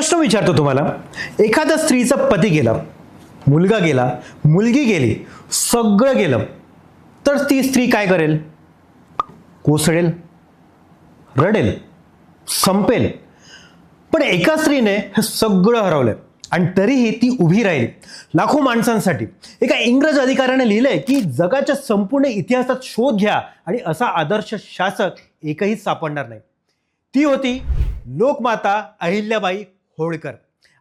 प्रश्न विचारतो तुम्हाला, एखाद्या स्त्रीचा पती गेला, मुलगा गेला, मुलगी गेली, सगळं गेलं, तर ती स्त्री काय करेल? कोसळेल, रडेल, संपेल. पण एका स्त्रीने हे सगळं हरवलंय आणि तरीही ती उभी राहिली लाखो माणसांसाठी. एका इंग्रज अधिकाऱ्याने लिहिलंय की जगाच्या संपूर्ण इतिहासात शोध घ्या आणि असा आदर्श शासक एकही सापडणार नाही. ती होती लोकमाता अहिल्याबाई होळकर.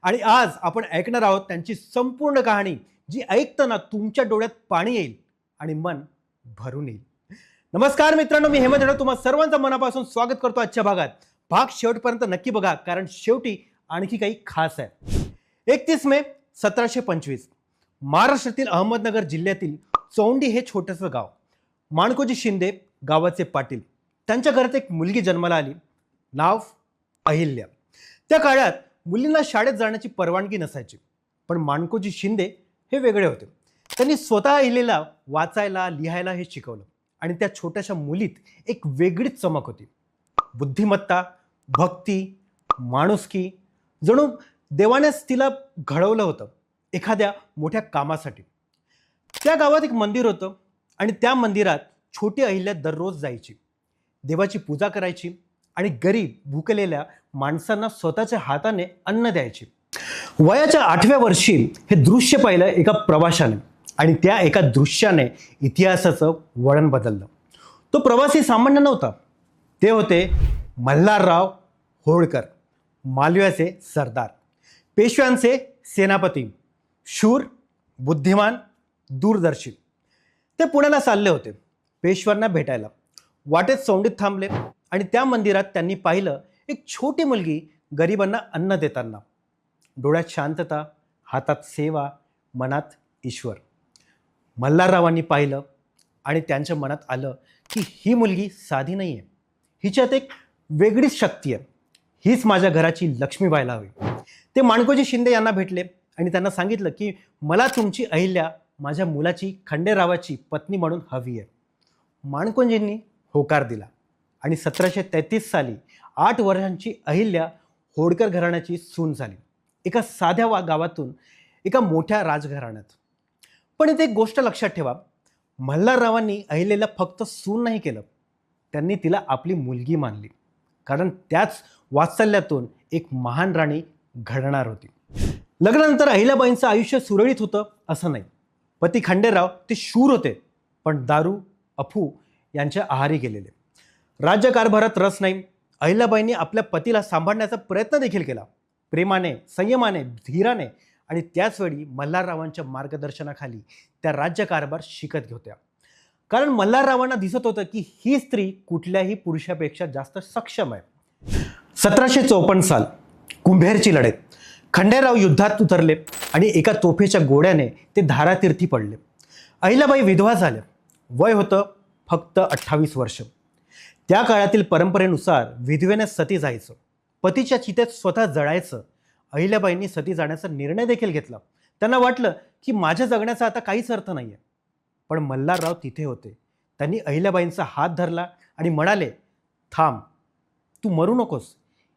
आणि आज आपण ऐकणार आहोत त्यांची संपूर्ण कहाणी, जी ऐकताना तुमच्या डोळ्यात पाणी येईल आणि मन भरून येईल. नमस्कार मित्रांनो, मी हेमंत रेड्डी तुम्हा सर्वांचं मनापासून स्वागत करतो आजच्या भागात. भाग शेवटपर्यंत नक्की बघा, कारण शेवटी आणखी काही खास आहे. 31 मे 1725 महाराष्ट्रातील अहमदनगर जिल्ह्यातील चौंडी हे छोटंसं गाव. माणकोजी शिंदे गावाचे पाटील. त्यांच्या घरात एक मुलगी जन्माला आली, नाव अहिल्या. त्या काळात मुलींना शाळेत जाण्याची परवानगी नसायची, पण माणकोजी शिंदे हे वेगळे होते. त्यांनी स्वतः अहिल्याला वाचायला लिहायला हे शिकवलं आणि त्या छोट्याशा मुलीत एक वेगळीच चमक होती. बुद्धिमत्ता, भक्ती, माणुसकी, जणू देवानेच तिला घडवलं होतं एखाद्या मोठ्या कामासाठी. त्या गावात एक मंदिर होतं आणि त्या मंदिरात छोटी अहिल्या दररोज जायची, देवाची पूजा करायची आणि गरीब भुकलेल्या माणसांना स्वतःच्या हाताने अन्न द्यायची. वयाच्या 8व्या वर्षी हे दृश्य पाहिलं एका प्रवाशाने आणि त्या एका दृश्याने इतिहासाचं वळण बदललं. तो प्रवासी सामान्य नव्हता, ते होते मल्हारराव होळकर, मालव्याचे सरदार, पेशव्यांचे सेनापती, शूर, बुद्धिमान, दूरदर्शी. ते पुण्याला चालले होते पेशव्यांना भेटायला. वाटेत चौंडीत थांबले आणि त्या मंदिरात त्यांनी पाहिलं एक छोटी मुलगी गरिबांना अन्न देताना. डोळ्यात शांतता, हातात सेवा, मनात ईश्वर. मल्हाररावांनी पाहिलं आणि त्यांच्या मनात आलं की ही मुलगी साधी नाही आहे, हिच्यात एक वेगळीच शक्ती आहे. हीच माझ्या घराची लक्ष्मी व्हायला हवी. ते माणकोजी शिंदे यांना भेटले आणि त्यांना सांगितलं की मला तुमची अहिल्या माझ्या मुलाची खंडेरावाची पत्नी म्हणून हवी आहे. माणकोजींनी होकार दिला आणि 1733 साली 8 वर्षांची अहिल्या होळकर घराण्याची सून झाली, एका साध्या गावातून एका मोठ्या राजघराण्यात. पण इथे एक गोष्ट लक्षात ठेवा, मल्हाररावांनी अहिल्याला फक्त सून नाही केलं, त्यांनी तिला आपली मुलगी मानली, कारण त्याच वात्सल्यातून एक महान राणी घडणार होती. लग्नानंतर अहिल्याबाईंचं आयुष्य सुरळीत होतं असं नाही. पती खंडेराव ते शूर होते, पण दारू, अफू यांच्या आहारी गेलेले. राज्यकारभारात रस नाही. अहिल्याबाईंनी आपल्या पतीला सांभाळण्याचा प्रयत्न देखील केला, प्रेमाने, संयमाने, धीराने, आणि त्याचवेळी मल्हाररावांच्या मार्गदर्शनाखाली त्या राज्यकारभार शिकत होत्या. कारण मल्हाररावांना दिसत होतं की ही स्त्री कुठल्याही पुरुषापेक्षा जास्त सक्षम आहे. 1754 साल, कुंभेरची लढाई. खंडेराव युद्धात उतरले आणि एका तोफेच्या गोड्याने ते धारातीर्थी पडले. अहिल्याबाई विधवा झाल्या. वय होतं फक्त 28 वर्ष. त्या काळातील परंपरेनुसार विधवेने सती जायचं, पतीच्या चितेत स्वतः जळायचं. अहिल्याबाईंनी सती जाण्याचा निर्णय देखील घेतला. त्यांना वाटलं की माझ्या जगण्याचा आता काहीच अर्थ नाही आहे. पण मल्हारराव तिथे होते. त्यांनी अहिल्याबाईंचा हात धरला आणि म्हणाले, थांब, तू मरू नकोस.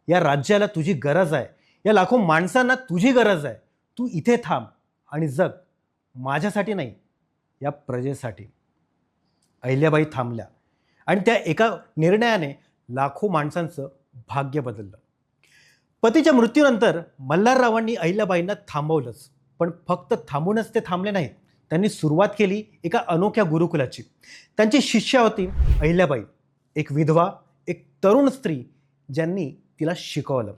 या राज्याला तुझी गरज आहे, या लाखो माणसांना तुझी गरज आहे. तू इथे थांब आणि जग, माझ्यासाठी नाही, या प्रजेसाठी. अहिल्याबाई थांबल्या आणि त्या एका निर्णयाने लाखो माणसांचं भाग्य बदललं. पतीच्या मृत्यूनंतर मल्हाररावांनी अहिल्याबाईंना थांबवलंच, पण फक्त थांबूनच ते थांबले नाहीत. त्यांनी सुरुवात केली एका अनोख्या गुरुकुलाची. त्यांची शिष्या होती अहिल्याबाई, एक विधवा, एक तरुण स्त्री ज्यांनी तिला शिकवलं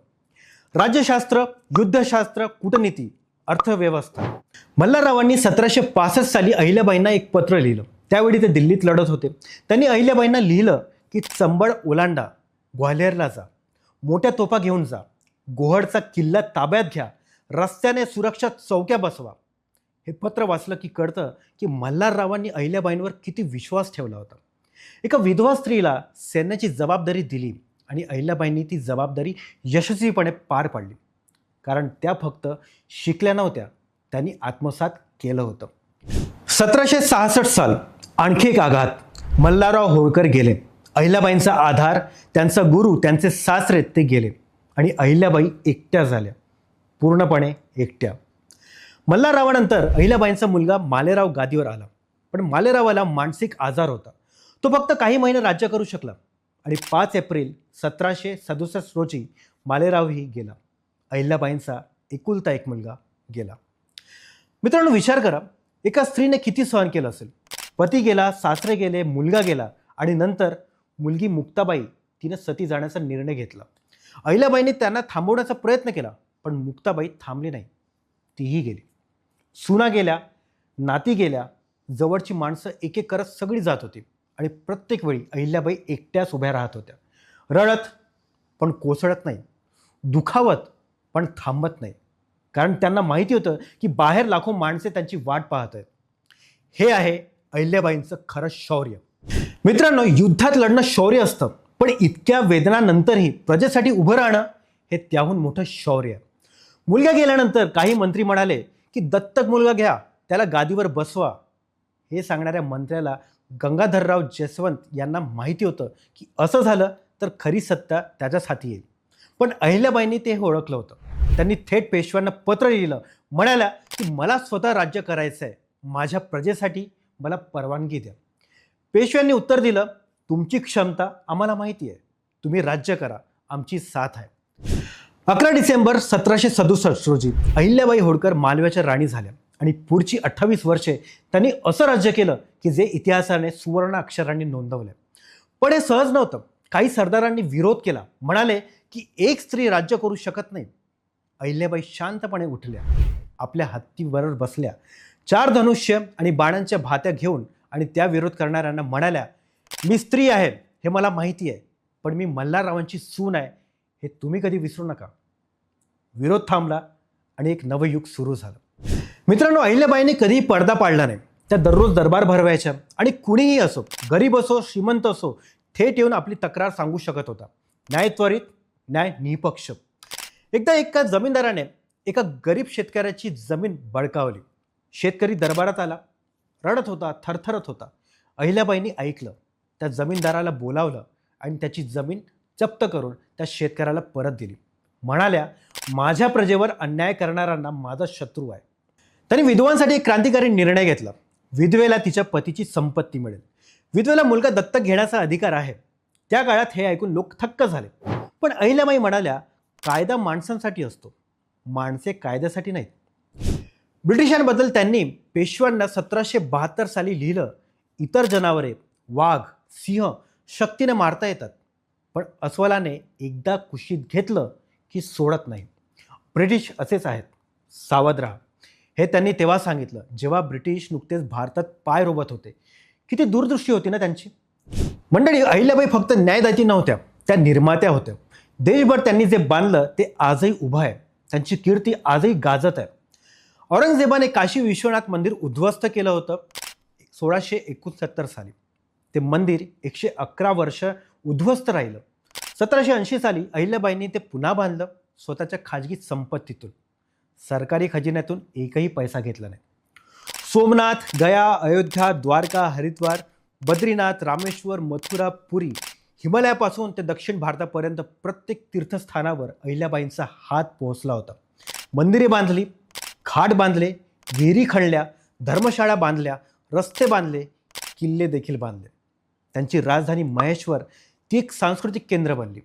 राज्यशास्त्र, युद्धशास्त्र, कूटनीती, अर्थव्यवस्था. मल्हाररावांनी 1765 साली अहिल्याबाईंना एक पत्र लिहिलं. त्यावेळी ते दिल्लीत लढत होते. त्यांनी अहिल्याबाईंना लिहिलं की चंबळ ओलांडा, ग्वाल्हेरला जा, मोठ्या तोफा घेऊन जा, गोहडचा किल्ला ताब्यात घ्या, रस्त्याने सुरक्षा चौक्या बसवा. हे पत्र वाचलं की कळतं की मल्हाररावांनी अहिल्याबाईंवर किती विश्वास ठेवला होता. एका विधवा स्त्रीला सैन्याची जबाबदारी दिली आणि अहिल्याबाईंनी ती जबाबदारी यशस्वीपणे पार पाडली. कारण त्या फक्त शिकल्या नव्हत्या, त्यांनी आत्मसात केलं होतं. 1766 साल, आणखी एक आघात. मल्हारराव होळकर गेले. अहिल्याबाईंचा आधार, त्यांचा गुरु, त्यांचे सासरे ते गेले आणि अहिल्याबाई एकट्या झाल्या. पूर्णपणे एकट्या. मल्हाररावानंतर अहिल्याबाईंचा मुलगा मालेराव गादीवर आला, पण मालेरावाला मानसिक आजार होता. तो फक्त काही महिने राज्य करू शकला आणि 5 एप्रिल 1767 रोजी मालेरावही गेला. अहिल्याबाईंचा एकुलता एक मुलगा गेला. मित्रांनो, विचार करा, एका स्त्रीने किती सहन केलं असेल. पती गेला, सासरे गेले, मुलगा गेला आणि नंतर मुलगी मुक्ताबाई तिने सती जाण्याचा निर्णय घेतला. अहिल्याबाईंनी त्यांना थांबवण्याचा प्रयत्न केला, पण मुक्ताबाई थांबली नाही. तीही गेली. सुना गेल्या, नाती गेल्या, जवळची माणसं एक एक करत सगळी जात होती आणि प्रत्येक वेळी अहिल्याबाई एकट्याच उभ्या राहत होत्या. रडत पण कोसळत नाही, दुखावत पण थांबत नाही, कारण त्यांना माहिती होतं की बाहेर लाखो माणसे त्यांची वाट पाहत आहेत. हे आहे अहिल्याबाईंचं खरं शौर्य. मित्रांनो, युद्धात लढणं शौर्य असतं, पण इतक्या वेदनानंतरही प्रजेसाठी उभं राहणं हे त्याहून मोठं शौर्य आहे. मुलगा गेल्यानंतर काही मंत्री म्हणाले की दत्तक मुलगा घ्या, त्याला गादीवर बसवा. हे सांगणाऱ्या मंत्र्याला गंगाधरराव जसवंत यांना माहिती होतं की असं झालं तर खरी सत्ता त्याच्याच हाती येईल. पण अहिल्याबाईंनी ते ओळखलं होतं. त्यांनी थेट पेशव्यांना पत्र लिहिलं. म्हणाल्या की मला स्वतः राज्य करायचं आहे, माझ्या प्रजेसाठी मला परवानगी द्या. पेशव्यांनी उत्तर दिलं, तुमची क्षमता आम्हाला माहिती आहे, तुम्ही राज्य करा, आमची साथ आहे. 11 डिसेंबर 1767 रोजी अहिल्याबाई होळकर मालव्याच्या राणी झाल्या आणि पुढची 28 वर्षे त्यांनी असं राज्य केलं की जे इतिहासाने सुवर्ण अक्षरांनी नोंदवलं. पण हे सहज नव्हतं. काही सरदारांनी विरोध केला, म्हणाले की एक स्त्री राज्य करू शकत नाही. अहिल्याबाई शांतपणे उठल्या, आपल्या हत्तीवर बसल्या, 4 धनुष्य आणि बाणांच्या भात्या घेऊन आणि त्या विरोध करणाऱ्यांना म्हणाल्या, मी स्त्री आहे हे मला माहिती आहे, पण मी मल्हाररावांची सून आहे हे तुम्ही कधी विसरू नका. विरोध थांबला आणि एक नवयुग सुरू झालं. मित्रांनो, अहिल्याबाईंनी कधीही पडदा पाडला नाही. त्या दररोज दरबार भरवायच्या आणि कुणीही असो, गरीब असो श्रीमंत असो, थेट येऊन आपली तक्रार सांगू शकत होता. न्याय त्वरित, न्याय निपक्ष. एकदा एका जमीनदाराने एका गरीब शेतकऱ्याची जमीन बळकावली. शेतकरी दरबारात आला, रडत होता, थरथरत होता. अहिल्याबाईंनी ऐकलं, त्या जमीनदाराला बोलावलं आणि त्याची जमीन जप्त करून त्या शेतकऱ्याला परत दिली. म्हणाल्या, माझ्या प्रजेवर अन्याय करणाऱ्यांना माझा शत्रू आहे. त्यांनी विधवांसाठी एक क्रांतिकारी निर्णय घेतला. विधवेला तिच्या पतीची संपत्ती मिळेल, विधवेला मुलगा दत्तक घेण्याचा अधिकार आहे. त्या काळात हे ऐकून लोक थक्क झाले. पण अहिल्याबाई म्हणाल्या, कायदा माणसांसाठी असतो, माणसे कायद्यासाठी नाहीत. ब्रिटिशांबद्दल त्यांनी पेशव्यांना 1772 साली लिहिलं, इतर जनावरे वाघ, सिंह शक्तीने मारता येतात, पण अस्वलाने एकदा कुशीत घेतलं की सोडत नाही. ब्रिटिश असेच आहेत, सावध राहा. हे त्यांनी तेव्हा सांगितलं जेव्हा ब्रिटिश नुकतेच भारतात पाय रोवत होते. किती दूरदृष्टी होती ना त्यांची. मंडळी, अहिल्याबाई फक्त न्यायदाती नव्हत्या, त्या निर्मात्या होत्या. देशभर त्यांनी जे बांधलं ते आजही उभं आहे. त्यांची कीर्ती आजही गाजत आहे. औरंगजेबाने काशी विश्वनाथ मंदिर उद्ध्वस्त केलं होतं 1669 साली. ते मंदिर 111 वर्ष उद्ध्वस्त राहिलं. 1780 साली अहिल्याबाईंनी ते पुन्हा बांधलं, स्वतःच्या खाजगी संपत्तीतून. सरकारी खजिन्यातून एकही पैसा घेतला नाही. सोमनाथ, गया, अयोध्या, द्वारका, हरिद्वार, बद्रीनाथ, रामेश्वर, मथुरा, पुरी, हिमालयापासून ते दक्षिण भारतापर्यंत प्रत्येक तीर्थस्थानावर अहिल्याबाईंचा हात पोहोचला होता. मंदिरे बांधली, घाट बांधले, विहिरी खणल्या, धर्मशाळा बांधल्या, रस्ते बांधले, किल्ले देखील बांधले. त्यांची राजधानी महेश्वर ती एक सांस्कृतिक केंद्र बनली.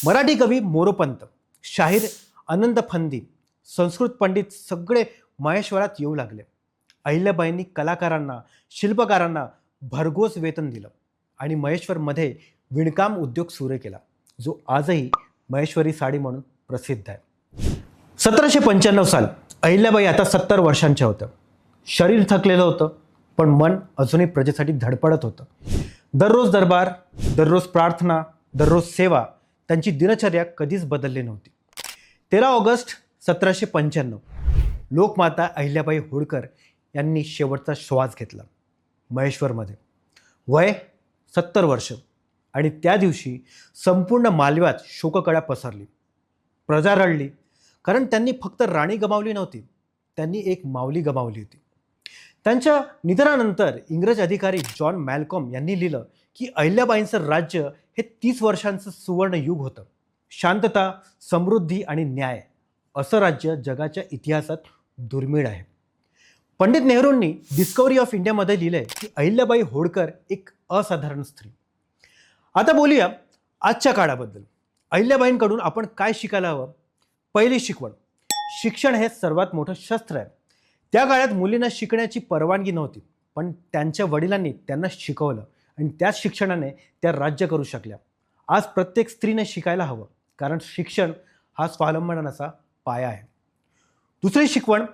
मराठी कवी मोरोपंत, शाहीर आनंद फंदी, संस्कृत पंडित सगळे महेश्वरात येऊ लागले. अहिल्याबाईंनी कलाकारांना, शिल्पकारांना भरघोस वेतन दिलं आणि महेश्वरमध्ये विणकाम उद्योग सुरू केला, जो आजही महेश्वरी साडी म्हणून प्रसिद्ध आहे. 1795 साल. अहिल्याबाई आता 70 वर्षांच्या होत्या. शरीर थकलेलं होतं, पण मन अजूनही प्रजेसाठी धडपडत होतं. दररोज दरबार, दररोज प्रार्थना, दररोज सेवा. त्यांची दिनचर्या कधीच बदलली नव्हती. 13 ऑगस्ट 1795 लोकमाता अहिल्याबाई होळकर यांनी शेवटचा श्वास घेतला महेश्वरमध्ये. वय 70 वर्ष. आणि त्या दिवशी संपूर्ण मालव्यात शोककळा पसरली. प्रजा रडली, कारण त्यांनी फक्त राणी गमावली नव्हती, त्यांनी एक माऊली गमावली होती. त्यांच्या निधनानंतर इंग्रज अधिकारी जॉन मॅलकॉम यांनी लिहिलं की अहिल्याबाईंचं राज्य हे 30 वर्षांचं सुवर्ण युग होतं. शांतता, समृद्धी आणि न्याय असं राज्य जगाच्या इतिहासात दुर्मिळ आहे. पंडित नेहरूंनी डिस्कवरी ऑफ इंडियामध्ये लिहिलंय की अहिल्याबाई होळकर एक असाधारण स्त्री. आता बोलूया आजच्या काळाबद्दल. अहिल्याबाईंकडून आपण काय शिकायला हवं? पहिली शिकवण, शिक्षण हे सर्वात मोठं शस्त्र आहे. त्या काळात मुलींना शिकण्याची परवानगी नव्हती, पण त्यांच्या वडिलांनी त्यांना शिकवलं आणि त्याच शिक्षणाने त्या राज्य करू शकल्या. आज प्रत्येक स्त्रीने शिकायला हवं, कारण शिक्षण हा स्वावलंबनाचा पाया आहे. दुसरी शिकवण,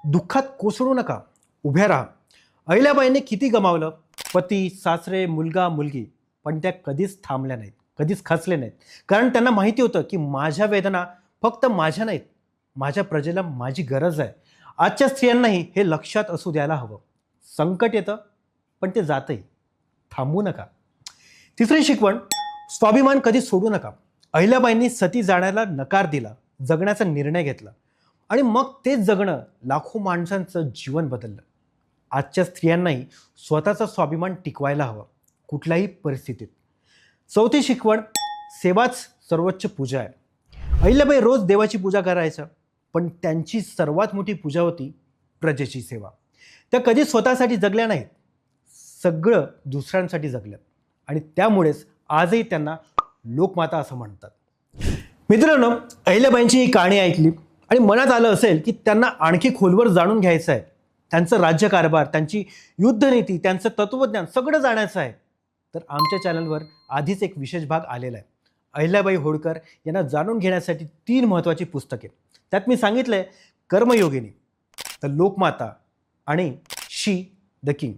दुःखात कोसळू नका, उभ्या राहा. अहिल्याबाईंनी किती गमावलं, पती, सासरे, मुलगा, मुलगी, पण त्या कधीच थांबल्या नाहीत, कधीच खचले नाहीत. कारण त्यांना माहिती होतं की माझ्या वेदना फक्त माझ्या नाहीत, माझ्या प्रजेला माझी गरज आहे. आजच्या स्त्रियांनाही हे लक्षात असू द्यायला हवं. संकट येतं पण ते जातंही, थांबू नका. तिसरी शिकवण, स्वाभिमान कधी सोडू नका. अहिल्याबाईंनी सती जाण्याला नकार दिला, जगण्याचा निर्णय घेतला आणि मग तेच जगणं लाखो माणसांचं जीवन बदललं. आजच्या स्त्रियांनाही स्वतःचा स्वाभिमान टिकवायला हवा, कुठल्याही परिस्थितीत. चौथी शिकवण, सेवाच सर्वोच्च पूजा आहे. अहिल्याबाई रोज देवाची पूजा करायच्या, पण त्यांची सर्वात मोठी पूजा होती प्रजेची सेवा. त्या कधी स्वतःसाठी जगल्या नाहीत, सगळं दुसऱ्यांसाठी जगल्या आणि त्यामुळेच आजही त्यांना लोकमाता असं म्हणतात. मित्रांनो, अहिल्याबाईंची ही कहाणी ऐकली आणि मनात आलं असेल की त्यांना आणखी खोलवर जाणून घ्यायचं आहे. त्यांचं राज्यकारभार, त्यांची युद्धनीती, त्यांचं तत्त्वज्ञान सगळं जाणायचं आहे. तर आमच्या चॅनलवर आधीच एक विशेष भाग आलेला आहे. अहिल्याबाई होळकर यांना जाणून घेण्यासाठी 3 महत्त्वाची पुस्तके. त्यात मी सांगितलं आहे कर्मयोगिनी, द लोकमाता आणि शी द किंग.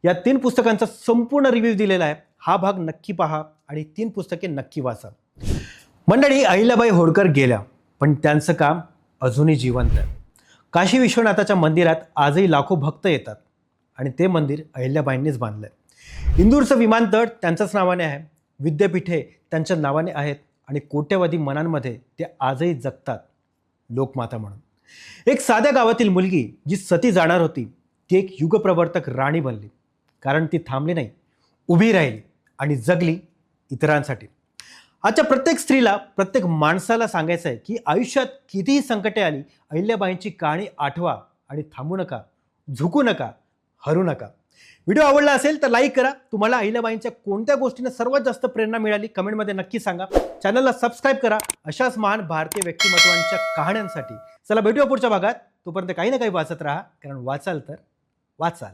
या 3 पुस्तकांचा संपूर्ण रिव्ह्यू दिलेला आहे. हा भाग नक्की पहा आणि 3 पुस्तके नक्की वाचा. मंडळी, अहिल्याबाई होळकर गेल्या, पण त्यांचं काम अजूनही जिवंत आहे. काशी विश्वनाथाच्या मंदिरात आजही लाखो भक्त येतात आणि ते मंदिर अहिल्याबाईंनीच बांधलं आहे. इंदूरचं विमानतळ त्यांच्याच नावाने आहे, विद्यापीठे त्यांच्या नावाने आहेत आणि कोट्यवधी मनांमध्ये ते आजही जगतात लोकमाता म्हणून. एक साध्या गावातील मुलगी जी सती जाणार होती, ती एक युगप्रवर्तक राणी बनली. कारण ती थांबली नाही, उभी राहिली आणि जगली इतरांसाठी. आजच्या प्रत्येक स्त्रीला, प्रत्येक माणसाला सांगायचं आहे की आयुष्यात कितीही संकटे आली, अहिल्याबाईंची कहाणी आठवा आणि थांबू नका, झुकू नका, हरू नका. व्हिडिओ आवडला असेल तर लाईक करा. तुम्हाला अहिल्याबाईंच्या कोणत्या गोष्टीने सर्वात जास्त प्रेरणा मिळाली कमेंटमध्ये नक्की सांगा. चॅनलला सबस्क्राईब करा अशाच महान भारतीय व्यक्तिमत्वांच्या कहाण्यांसाठी. चला भेटूया पुढच्या भागात. तोपर्यंत काही ना काही वाचत राहा, कारण वाचाल तर वाचाल.